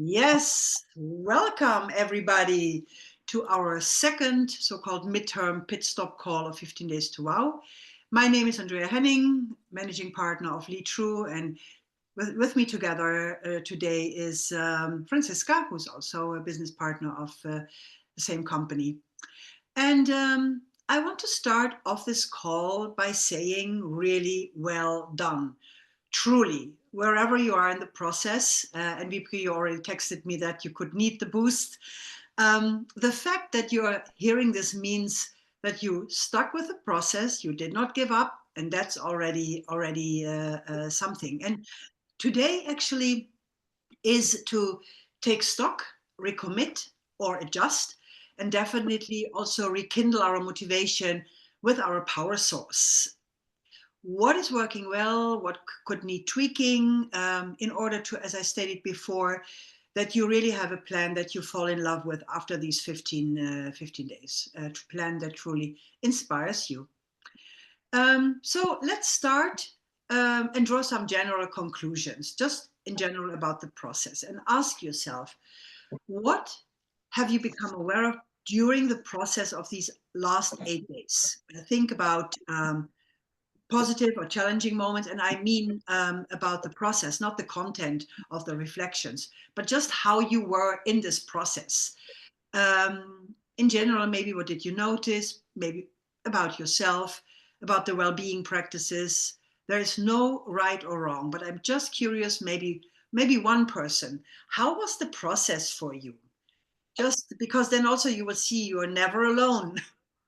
Yes, welcome everybody to our second so-called midterm pit stop call of 15 Days to Wow. My name is Andrea Henning, managing partner of Lead True, and with me together today is Franziska, who's also a business partner of the same company. And I want to start off this call by saying really well done. Truly, wherever you are in the process, and VP, you already texted me that you could need the boost. The fact that you're hearing this means that you stuck with the process, you did not give up, and that's already something. And today actually is to take stock, recommit, or adjust, and definitely also rekindle our motivation with our power source. What is working well, what could need tweaking in order to, as I stated before, that you really have a plan that you fall in love with after these 15 days, a plan that truly inspires you. So let's start and draw some general conclusions, just in general about the process, and ask yourself, what have you become aware of during the process of these last 8 days? Think about positive or challenging moments, and I mean about the process, not the content of the reflections, but just how you were in this process. In general, maybe what did you notice, maybe about yourself, about the well-being practices. There is no right or wrong, but I'm just curious, maybe one person, how was the process for you? Just because then also you will see you are never alone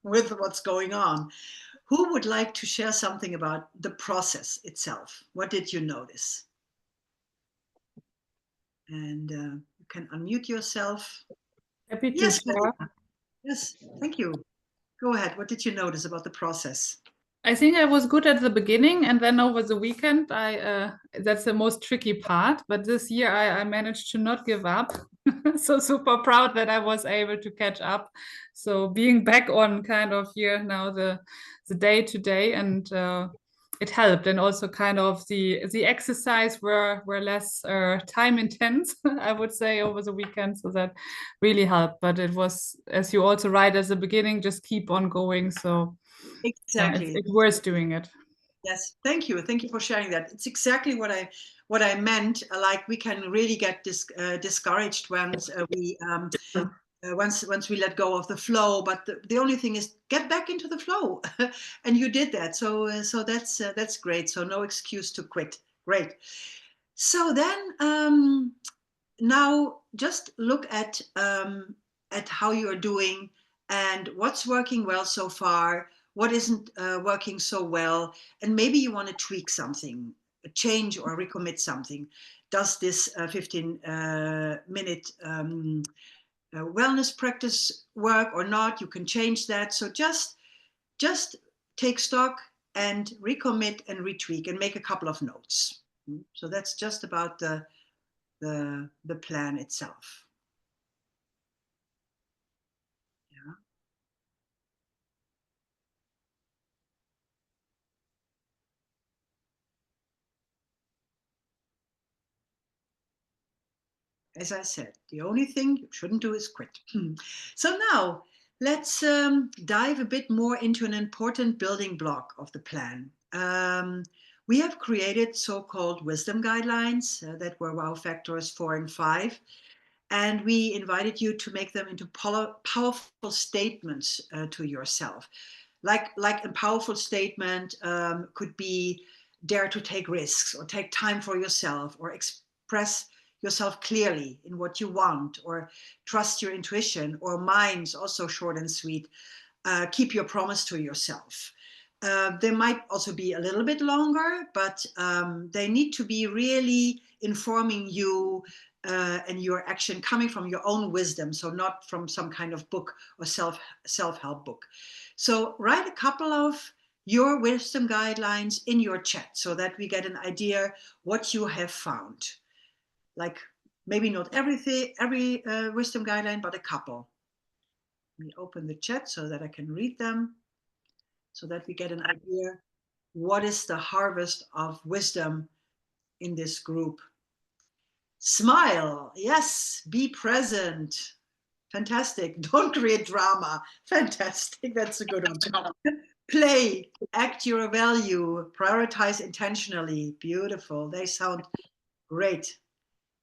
with what's going on. Who would like to share something about the process itself? What did you notice? And you can unmute yourself. Happy to Yes, share. yes, thank you. Go ahead. What did you notice about the process? I think I was good at the beginning, and then over the weekend, I that's the most tricky part. But this year, I managed to not give up. So super proud that I was able to catch up. So being back on kind of here now the day to day, and it helped. And also kind of the exercise were less time intense, I would say, over the weekend. So that really helped. But it was, as you also write at the beginning, just keep on going. So. Yeah, Exactly. it's worth doing it. Yes, thank you. Thank you for sharing that. It's exactly what I meant. Like we can really get discouraged once we let go of the flow. But the only thing is get back into the flow, and you did that. So that's great. So no excuse to quit. Great. So then now just look at how you're doing and what's working well so far, what isn't working so well, and maybe you want to tweak something, change or recommit something. Does this 15-minute wellness practice work or not? You can change that. So just take stock and recommit and retweak and make a couple of notes. So that's just about the plan itself. Yeah. As I said, the only thing you shouldn't do is quit. So now let's dive a bit more into an important building block of the plan. We have created so-called wisdom guidelines that were wow factors 4 and 5. And we invited you to make them into powerful statements to yourself. Like a powerful statement could be dare to take risks or take time for yourself or express yourself clearly in what you want or trust your intuition, or mine's also short and sweet, keep your promise to yourself. They might also be a little bit longer, but they need to be really informing you and your action coming from your own wisdom, so not from some kind of book or self-help book. So write a couple of your wisdom guidelines in your chat so that we get an idea what you have found. Like maybe not every wisdom guideline, but a couple. Let me open the chat so that I can read them, so that we get an idea what is the harvest of wisdom in this group. Smile. Yes. Be present. Fantastic. Don't create drama. Fantastic. That's a good one. Play. Act your value. Prioritize intentionally. Beautiful. They sound great.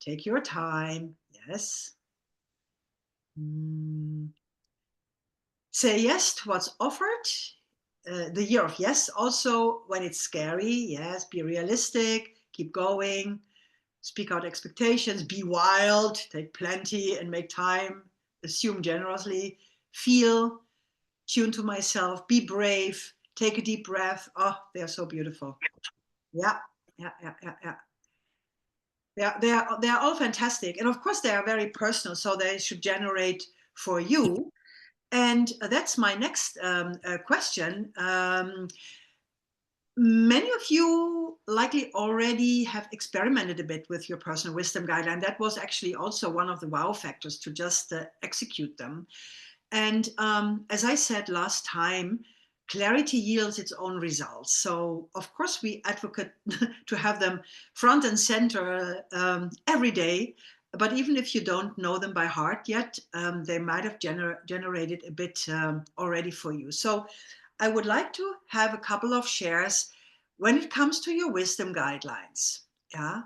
Take your time. Yes. Say yes to what's offered. The year of yes. Also, when it's scary, yes, be realistic. Keep going. Speak out expectations. Be wild. Take plenty and make time. Assume generously. Feel. Tune to myself. Be brave. Take a deep breath. Oh, they are so beautiful. Yeah, yeah, yeah, yeah, yeah. They are all fantastic, and of course they are very personal, so they should generate for you. And that's my next question. Many of you likely already have experimented a bit with your personal wisdom guideline. That was actually also one of the wow factors, to just execute them. And as I said last time, clarity yields its own results. So, of course, we advocate to have them front and center every day. But even if you don't know them by heart yet, they might have generated a bit already for you. So, I would like to have a couple of shares when it comes to your wisdom guidelines. Yeah.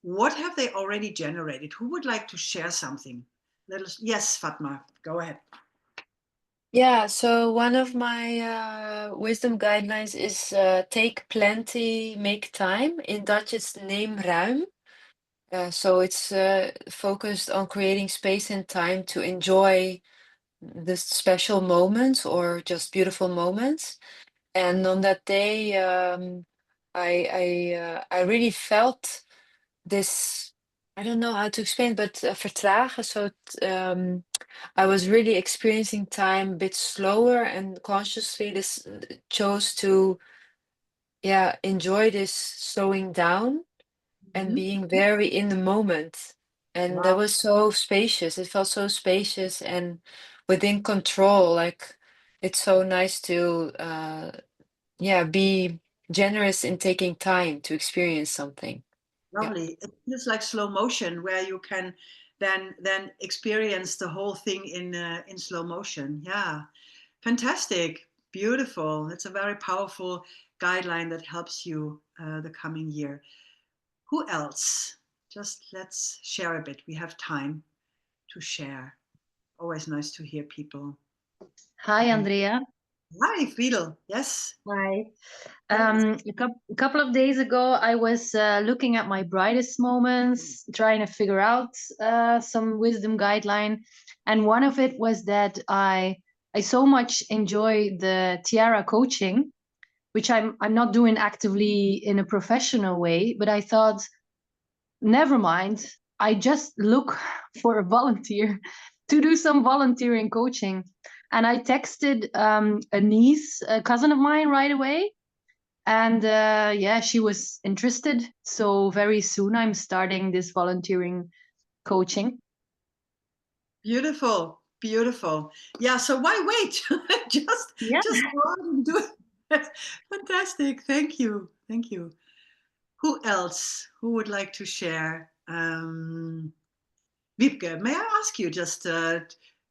What have they already generated? Who would like to share something? Yes, Fatma, go ahead. Yeah, so one of my wisdom guidelines is take plenty, make time. In Dutch, it's neem ruim. So it's focused on creating space and time to enjoy the special moments or just beautiful moments. And on that day, I really felt this. I don't know how to explain, but vertragen. So I was really experiencing time a bit slower, and consciously this chose to enjoy this slowing down and being very in the moment. And that Wow. was so spacious. It felt so spacious and within control. Like it's so nice to be generous in taking time to experience something. Yeah. Lovely. It feels like slow motion, where you can then experience the whole thing in slow motion. Yeah, fantastic, beautiful. It's a very powerful guideline that helps you the coming year. Who else? Just let's share a bit. We have time to share. Always nice to hear people. Hi, Andrea. Hi, Friedel. Yes. Hi. A couple of days ago, I was looking at my brightest moments, trying to figure out some wisdom guideline, and one of it was that I so much enjoy the Tiara coaching, which I'm not doing actively in a professional way, but I thought, never mind, I just look for a volunteer to do some volunteering coaching. And I texted a cousin of mine, right away. And she was interested. So very soon I'm starting this volunteering coaching. Beautiful, beautiful. Yeah, so why wait? just go out and do it. Fantastic. Thank you. Thank you. Who else? Who would like to share? Wiebke, may I ask you just to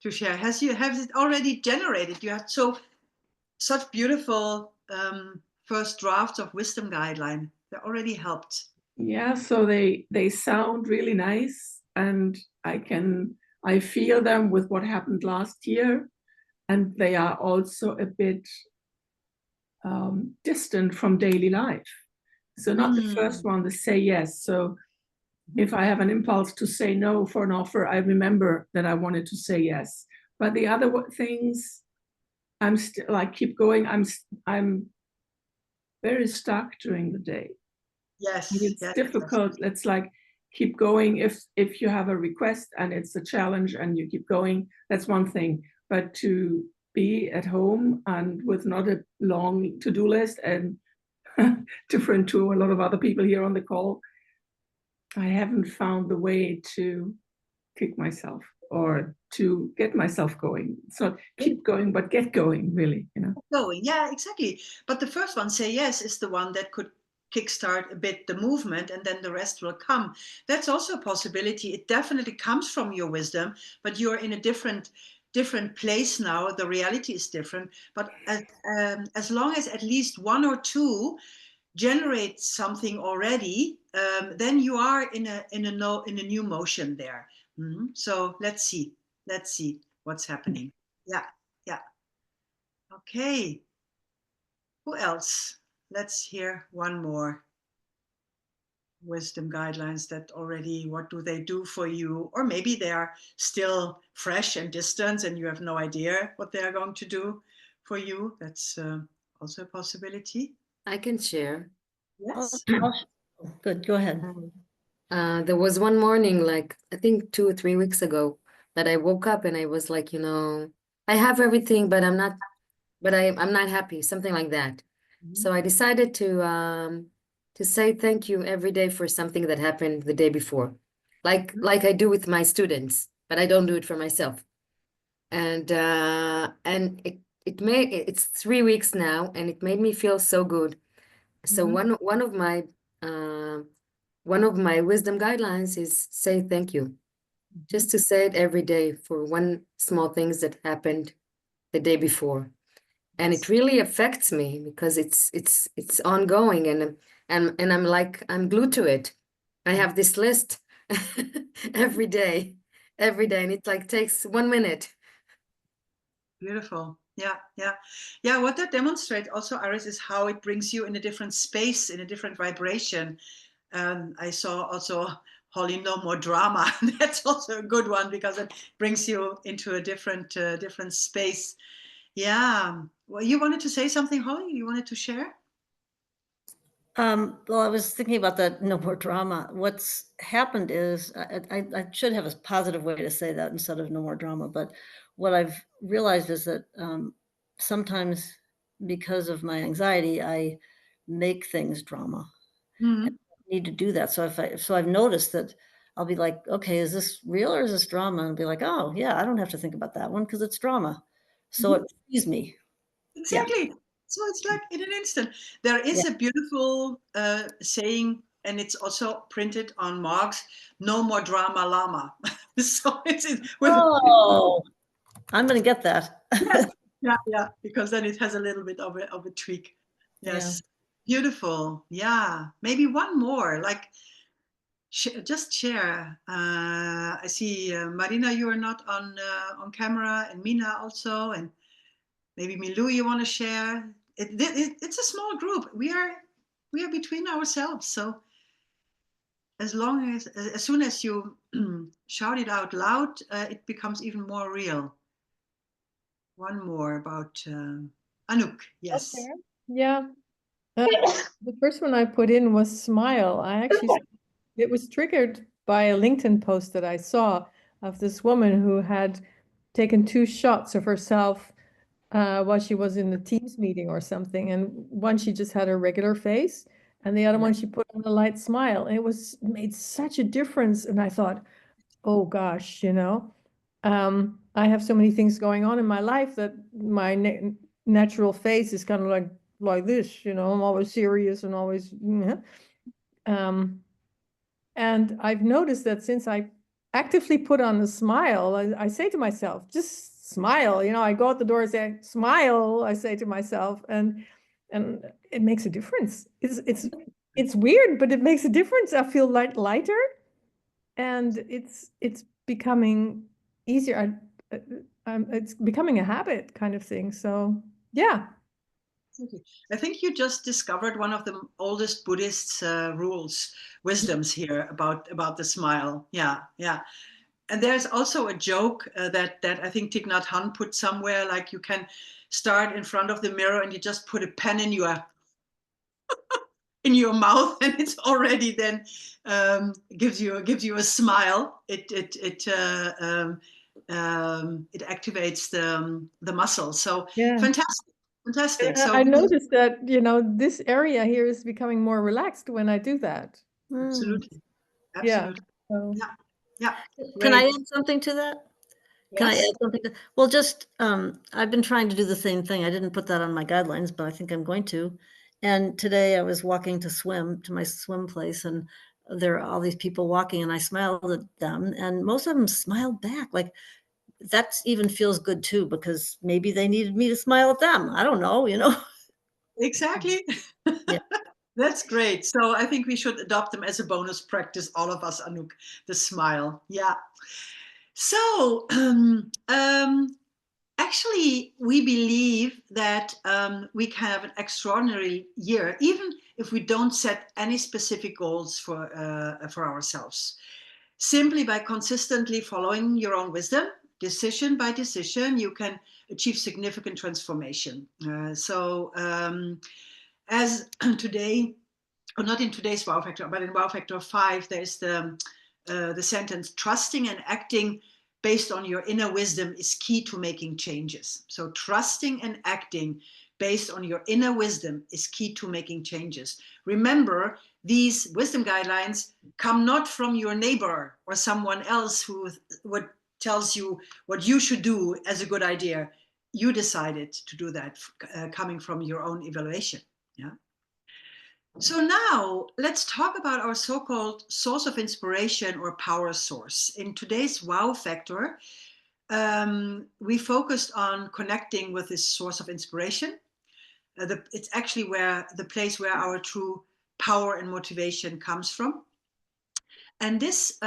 share? Has it already generated? You had such beautiful first drafts of wisdom guideline that already helped. Yeah, so they sound really nice, and I feel them with what happened last year, and they are also a bit distant from daily life. So not the first one, the say yes. So if I have an impulse to say no for an offer, I remember that I wanted to say yes. But the other things, I'm still like, keep going. I'm very stuck during the day. Yes, it's yes, difficult. yes. It's like keep going. If you have a request and it's a challenge and you keep going, that's one thing. But to be at home and with not a long to-do list and different to a lot of other people here on the call, I haven't found the way to kick myself or to get myself going. It's not keep going, but get going, really, Going, yeah, exactly. But the first one, say yes, is the one that could kickstart a bit the movement, and then the rest will come. That's also a possibility. It definitely comes from your wisdom, but you're in a different place now. The reality is different, but as long as at least one or two generate something already, then you are in a new motion there. So let's see what's happening. Yeah. Okay, who else? Let's hear one more wisdom guidelines that already, what do they do for you? Or maybe they are still fresh and distant and you have no idea what they are going to do for you. That's also a possibility. I can share. Yes. Good, go ahead. There was one morning, like I think 2 or 3 weeks ago, that I woke up and I was like, I have everything, but I'm not happy, something like that. So I decided to say thank you every day for something that happened the day before, like I do with my students, but I don't do it for myself. And it's 3 weeks now, and it made me feel so good. So one of my wisdom guidelines is say thank you. Just to say it every day for one small things that happened the day before. And it really affects me because it's ongoing, and I'm glued to it. I have this list every day, and it like takes 1 minute. Beautiful. Yeah. What that demonstrates also, Iris, is how it brings you in a different space, in a different vibration. I saw also Holly, no more drama. That's also a good one because it brings you into a different space. Yeah. Well, you wanted to say something, Holly? You wanted to share? Well, I was thinking about that no more drama. What's happened is I should have a positive way to say that instead of no more drama. But what I've realized is that sometimes because of my anxiety, I make things drama. And I need to do that. So I've noticed that I'll be like, okay, is this real or is this drama? And be like, oh yeah, I don't have to think about that one because it's drama. So it frees me. Exactly. Yeah. So it's like in an instant. There is a beautiful saying, and it's also printed on mugs, no more drama llama. So it's with I'm going to get that. Yes. Yeah, because then it has a little bit of a tweak. Yes. Yeah. Beautiful. Yeah. Maybe one more, like just share. I see Marina, you are not on camera, and Mina also, and maybe Milou, you want to share? It's a small group. We are between ourselves. So as soon as you shout it out loud, it becomes even more real. One more about Anouk. Yes. Okay. Yeah. The first one I put in was smile. It was triggered by a LinkedIn post that I saw of this woman who had taken 2 shots of herself while she was in the Teams meeting or something. And one, she just had her regular face, and the other one, she put on a light smile. And it made such a difference. And I thought, oh gosh, I have so many things going on in my life that my natural face is kind of like this, I'm always serious and always, and I've noticed that since I actively put on a smile, I say to myself, just smile, I go out the door and say, smile, I say to myself, and it makes a difference. It's weird, but it makes a difference. I feel lighter, and it's becoming easier. It's becoming a habit kind of thing. So yeah. I think you just discovered one of the oldest Buddhist wisdoms here about the smile. Yeah. And there's also a joke that I think Thich Nhat Hanh put somewhere, like you can start in front of the mirror and you just put a pen in your mouth, and it's already then gives you a smile. It activates the muscle. So fantastic. So I noticed that this area here is becoming more relaxed when I do that. Absolutely. Yeah. So. Yeah. Can I add something to that? Yes. Can I add something? Well, just I've been trying to do the same thing. I didn't put that on my guidelines, but I think I'm going to. And today I was walking to my swim place, and there are all these people walking, and I smiled at them, and most of them smiled back. Like, that even feels good too, because maybe they needed me to smile at them. I don't know, you know? Exactly. Yeah. That's great. So I think we should adopt them as a bonus practice, all of us, Anouk, the smile. Yeah. So actually, we believe that we can have an extraordinary year, even if we don't set any specific goals for ourselves. Simply by consistently following your own wisdom, decision by decision, you can achieve significant transformation. As today, or not in today's Wow Factor, but in Wow Factor 5, there's the sentence, trusting and acting based on your inner wisdom is key to making changes. So trusting and acting based on your inner wisdom is key to making changes. Remember, these wisdom guidelines come not from your neighbor or someone else who tells you what you should do as a good idea. You decided to do that, coming from your own evaluation. Yeah. So now let's talk about our so-called source of inspiration or power source. In today's Wow Factor, we focused on connecting with this source of inspiration. It's actually the place where our true power and motivation comes from. And this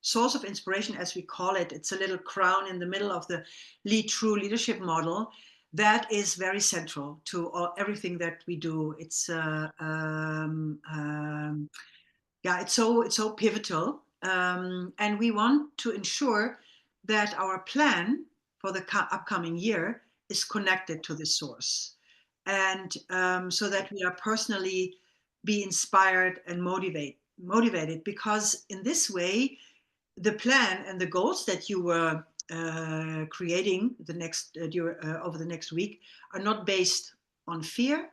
source of inspiration, as we call it, it's a little crown in the middle of the Lead True Leadership model that is very central to everything that we do. It's it's so pivotal, and we want to ensure that our plan for the upcoming year is connected to this source, and so that we are personally be inspired and motivated, because in this way the plan and the goals that you were creating over the next week are not based on fear,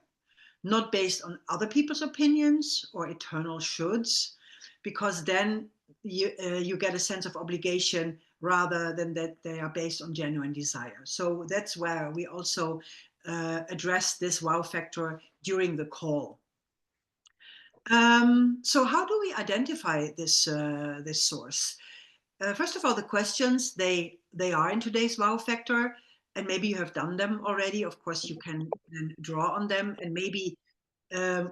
not based on other people's opinions or eternal shoulds, because then you get a sense of obligation rather than that they are based on genuine desire. So that's where we also address this wow factor during the call. So how do we identify this source? First of all, the questions, they are in today's wow factor, and maybe you have done them already. Of course, you can then draw on them, and maybe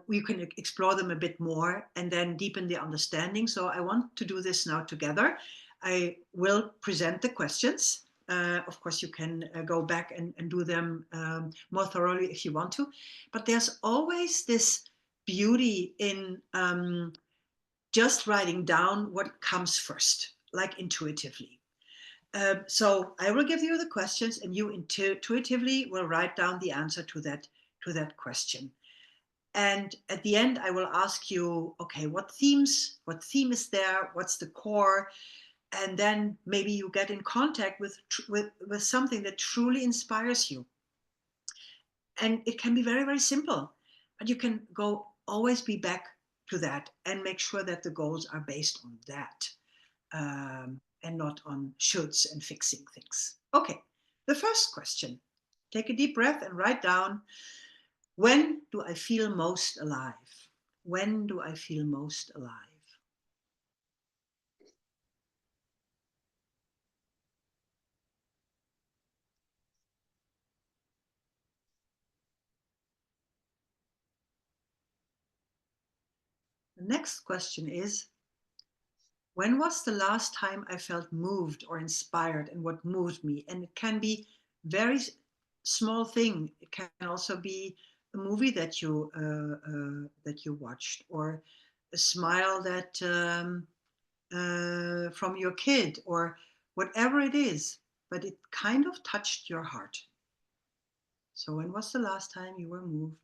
we can explore them a bit more and then deepen the understanding. So I want to do this now together. I will present the questions. Of course, you can go back and do them more thoroughly if you want to. But there's always this beauty in just writing down what comes first, like intuitively. So I will give you the questions, and you intuitively will write down the answer to that question. And at the end, I will ask you, okay, what theme is there? What's the core? And then maybe you get in contact with something that truly inspires you. And it can be very, very simple, but you can always be back to that and make sure that the goals are based on that, and not on shoulds and fixing things. Okay, the first question. Take a deep breath and write down, when do I feel most alive? When do I feel most alive? The next question is, when was the last time I felt moved or inspired, and what moved me? And it can be very small thing. It can also be a movie that you watched, or a smile that from your kid, or whatever it is, but it kind of touched your heart. So when was the last time you were moved?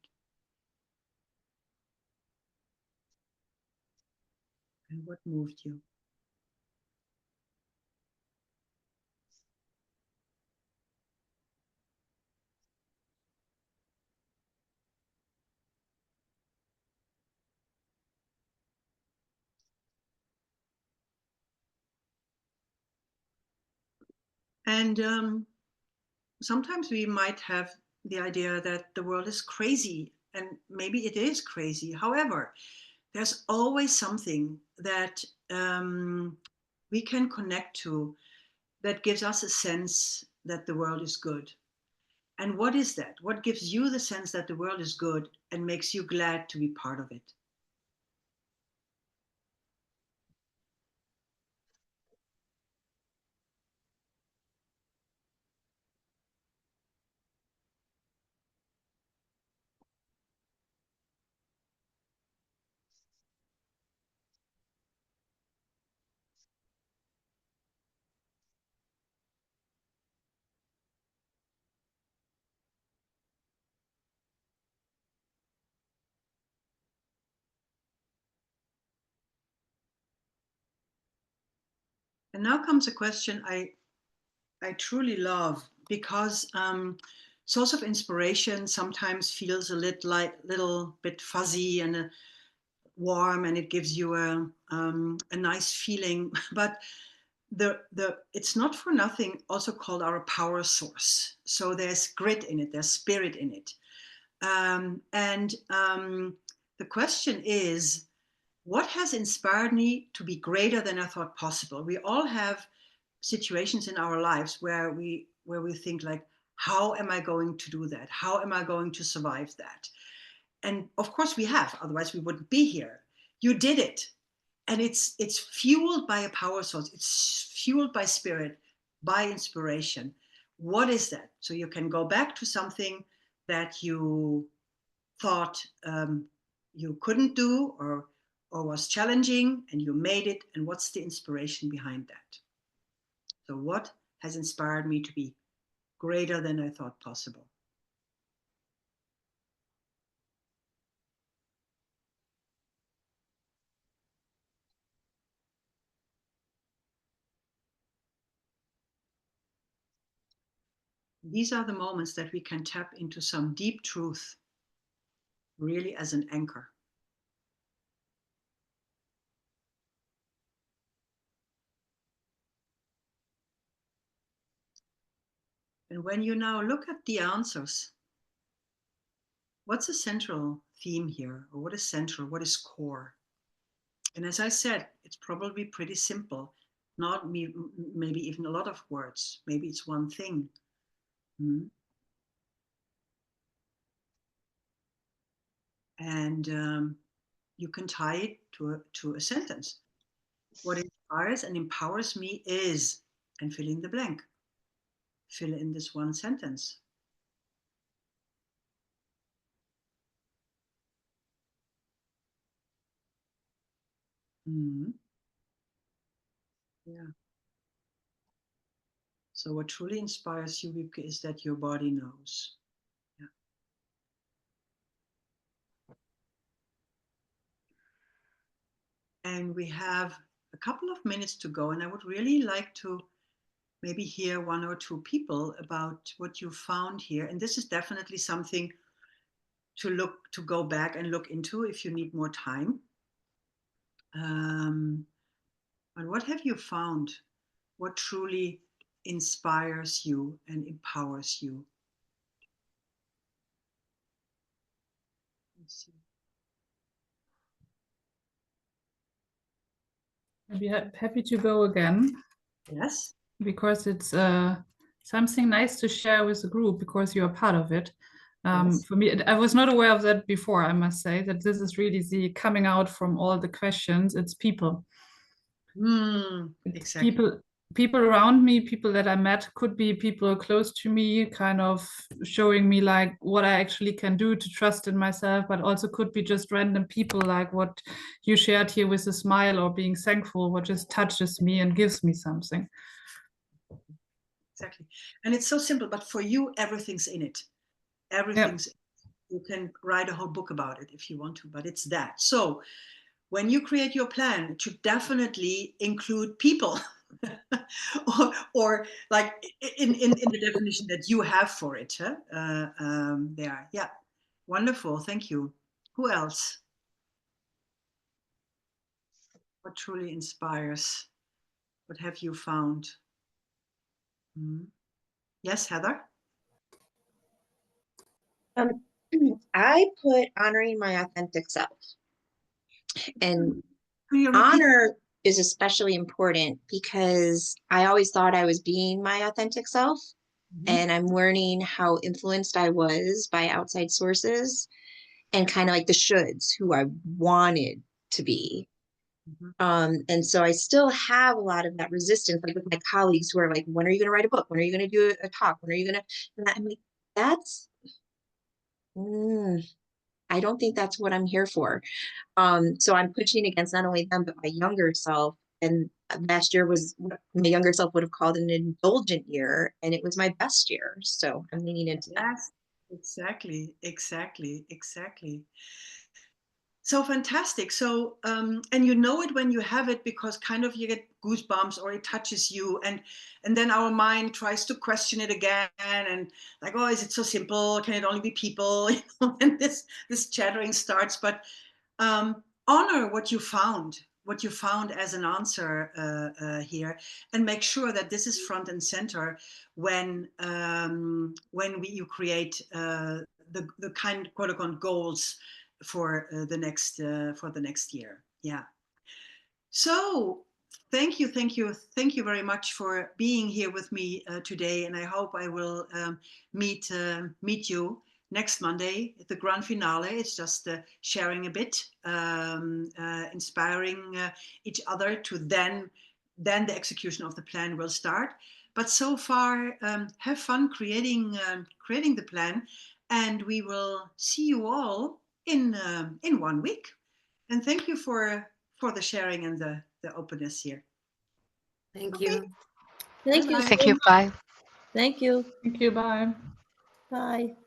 And what moved you? And sometimes we might have the idea that the world is crazy and maybe it is crazy. However, there's always something that we can connect to that gives us a sense that the world is good. And what is that? What gives you the sense that the world is good and makes you glad to be part of it? And now comes a question I truly love, because source of inspiration sometimes feels a little bit fuzzy and warm, and it gives you a nice feeling. But it's not for nothing also called our power source. So there's grit in it, there's spirit in it. And the question is, what has inspired me to be greater than I thought possible? We all have situations in our lives where we think like, how am I going to do that? How am I going to survive that? And of course we have, otherwise we wouldn't be here. You did it. And it's fueled by a power source. It's fueled by spirit, by inspiration. What is that? So you can go back to something that you thought you couldn't do, or was challenging, and you made it. And what's the inspiration behind that? So what has inspired me to be greater than I thought possible? These are the moments that we can tap into some deep truth, really as an anchor. And when you now look at the answers, what's a central theme here? Or what is central? What is core? And as I said, it's probably pretty simple. Not maybe even a lot of words. Maybe it's one thing. And you can tie it to a sentence. What inspires and empowers me is, and fill in the blank. Fill in this one sentence. Yeah. So what truly inspires you, Wiebke, is that your body knows. Yeah. And we have a couple of minutes to go, and I would really like to maybe hear one or two people about what you found here. And this is definitely something to go back and look into if you need more time. And what have you found? What truly inspires you and empowers you? Let's see. I'd be happy to go again. Yes. Because it's something nice to share with the group, because you're part of it. Yes. For me, I was not aware of that before, I must say, that this is really the coming out from all the questions. It's people. It's Exactly. people around me, people that I met, could be people close to me, kind of showing me like what I actually can do to trust in myself, but also could be just random people like what you shared here with a smile or being thankful, what just touches me and gives me something. Exactly. And it's so simple, but for you, everything's in it. Everything's, you can write a whole book about it if you want to, but it's that. So when you create your plan, it should definitely include people or like in the definition that you have for it. Huh? There. Yeah. Wonderful. Thank you. Who else? What truly inspires? What have you found? Yes, Heather? I put honoring my authentic self. And Can you repeat? honor is especially important because I always thought I was being my authentic self. And I'm learning how influenced I was by outside sources and kind of like the shoulds who I wanted to be. And so I still have a lot of that resistance, like with my colleagues who are like, when are you going to write a book? When are you going to do a talk? When are you going to, and I'm like, that's, I don't think that's what I'm here for. So I'm pushing against not only them, but my younger self. And last year was what my younger self would have called an indulgent year, and it was my best year. So I'm leaning into that. Yes, exactly. So fantastic. So, and you know it when you have it because kind of you get goosebumps or it touches you, and then our mind tries to question it again, and like, oh, is it so simple? Can it only be people? You know, and this chattering starts. But honor what you found as an answer here, and make sure that this is front and center when you create the kind quote unquote goals for the next year. Yeah. So thank you very much for being here with me today, and I hope I will meet you next Monday at the grand finale. It's just sharing a bit, inspiring each other to then the execution of the plan will start. But so far, have fun creating the plan, and we will see you all in 1 week. And thank you for the sharing and the openness here. Thank Okay. you. Thank you. Bye-bye. so Thank you. much. Bye. Thank you. Thank you. Bye. Bye.